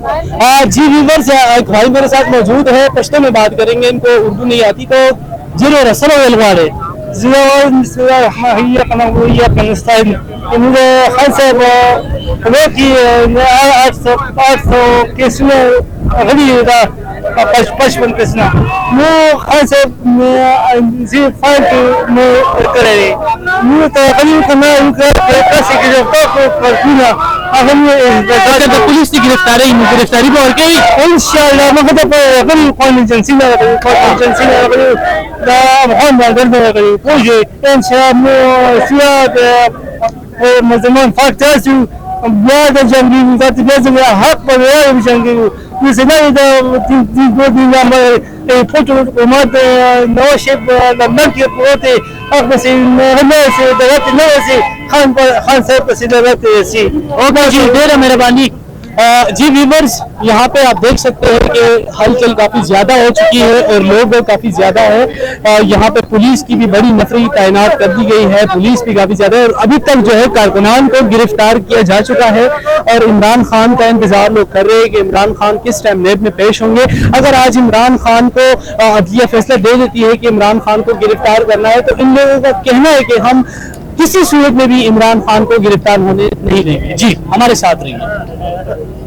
जी viewers, एक भाई मेरे साथ मौजूद है, पश्तो में बात करेंगे, इनको उर्दू नहीं आती, तो जीरो रसल वाले هي قنوية فلسطين إن خمسة ولكن أكثر كسنة غريبة باش من كسنة مو خمسة زي فايت مو كرري مو تقريبا كنا يمكن كاسي كده فوق فرقنا أهم पुलिस की गिरफ्तारी और कई इंशाल्लाह मतलब غير قانون جنسينا قانون جنسينا ده محمد ده وجه إن شاء الله سياد مزمان فاكتاسو بلاد جنبي ذات لازم حق ولا بجنبي مثلا ده دي لما يفوتوا ومات نواشب لما يفوتوا أخذ الناس دلات الناس خان صاحب سيدات سي ओके जी, देर मेहरबानी। जी व्यूवर्स, यहाँ पे आप देख सकते हैं कि हलचल काफी ज्यादा हो चुकी है और लोग काफी ज्यादा है। यहाँ पे पुलिस की भी बड़ी नफरी तैनात कर दी गई है, पुलिस भी काफी ज्यादा है और अभी तक जो है कारकुनान को गिरफ्तार किया जा चुका है और इमरान खान का इंतजार लोग कर रहे हैं कि इमरान खान किस टाइम नेब में पेश होंगे। अगर आज इमरान खान को अदलिया फैसला दे देती है कि इमरान खान को गिरफ्तार करना है, तो इन लोगों का कहना है कि हम किसी सूरत में भी इमरान खान को गिरफ्तार होने नहीं देंगे। जी, हमारे साथ रहिए।